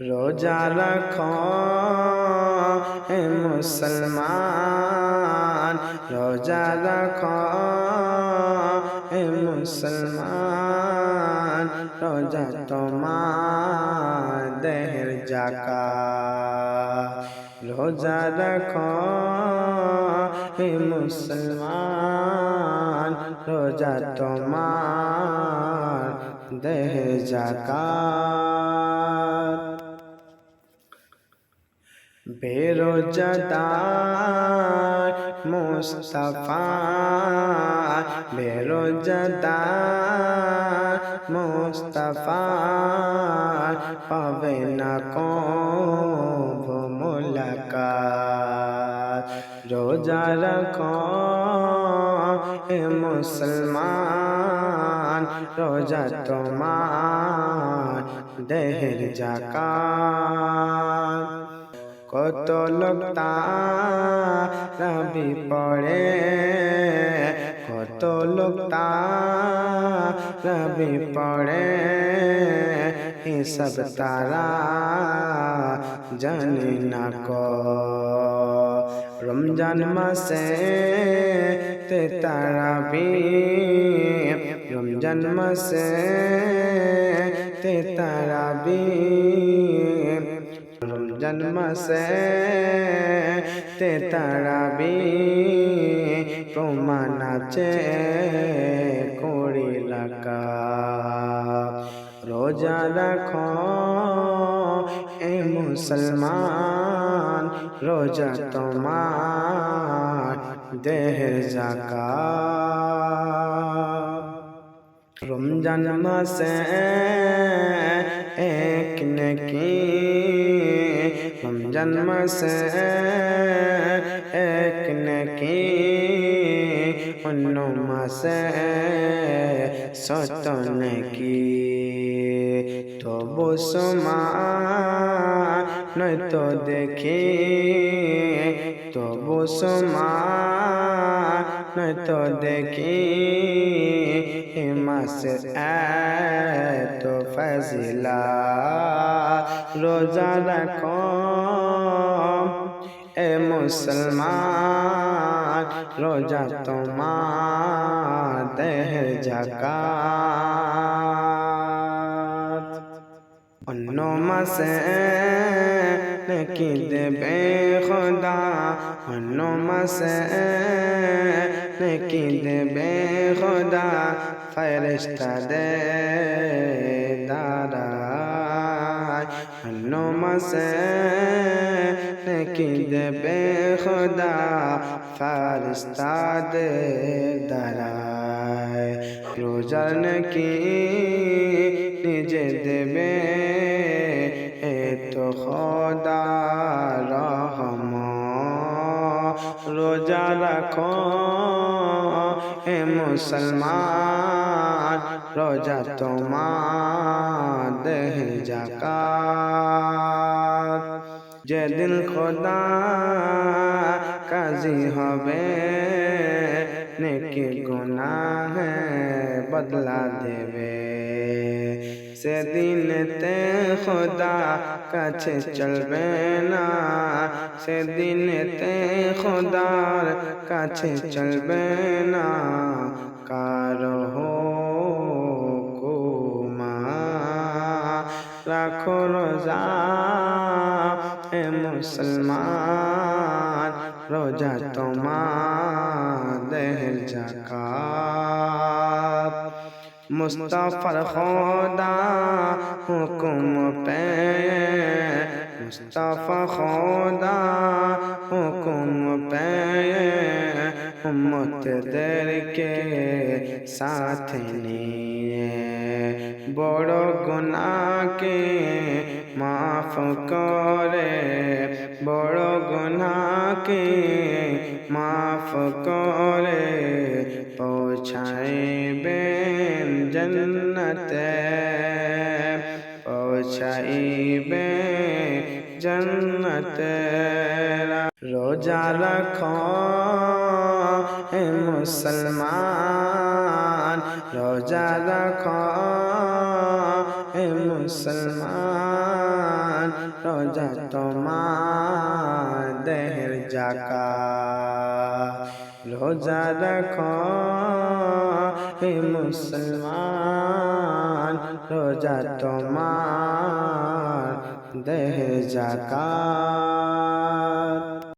रोजा रखो हे मुसलमान, रोजा रखो हे मुसलमान, रोजा तुम्हार देहर जाकात। रोजा रखो हे मुसलमान, रोजा तुम्हार देहर जाकात। बेरोजगार मुस्तफा, बेरोजगार मुस्तफा, पावे ना कौन मुलाकात। रोजा रखो हे मुसलमान, रोजा तुम्हार देहर जाकात। কত লোক তারাবি পড়ে, কত লোক তারাবি পড়ে, হিসাব তারা জানে না কো। রমজান মাসে তে তারাবি, রমজান মাসে তে তারাবি, রমজান মাসে তে তারাবি, প্রমাণ আছে করিলা কাত। রোজা রাখো হে মুসলমান, রোজা তোমার দেহের যাকাত। রমজান মাসে এক নেকি, রমজান মাসে এক নেকি, অন্য মাসে শত নেকি। তবু সমান নয়তো দেখি, তবু সমান নয়তো দেখি, এ মাসে এত ফজিলাত। রোজা রাখো এ মুসলমান, রোজা তোমার দেহের যাকাত। অন্য মাসে নেকি দেবে খোদা, অন্য মাসে নেকি দেবে খোদা, ফেরেশতাদের দ্বারায়। অন্য মাসে নেকি দেবে খোদা, ফেরেশতাদের দ্বারায়। রোজার নেকি নিজে দেবে, এ তো খোদা রহমত। রোজা রাখো হে মুসলমান, রোজা তোমার দেহের যাকাত। যেদিন খোদা কাজী হবে, নেকি গুনাহে বদলা দেবে, সেদিনেতে খোদা কাছে চলবে না, সেদিনেতে খোদার কাছে চলবে না কারো হুকুমা। রাখো রোজা হে মুসলমান, রোজা তোমার দেহের যাকাত। मुस्तफा खुदा हुक्म पे, मुस्तफा खुदा हुक्म पे, उम्मतদের के साथ নিয়ে বড় গুনাহকে মাফ করে, বড় গুনাহকে মাফ করে, পৌঁছাইবেন জন্নতে, পৌঁছাইবে জন্নতে। রোজা রাখো হে মুসলমান, রোজা রাখো হে মুসলমান, রোজা তোমার দেহের জাকাত রোজা রাখো হে মুসলমান রোজা তোমার দেহের জাকাত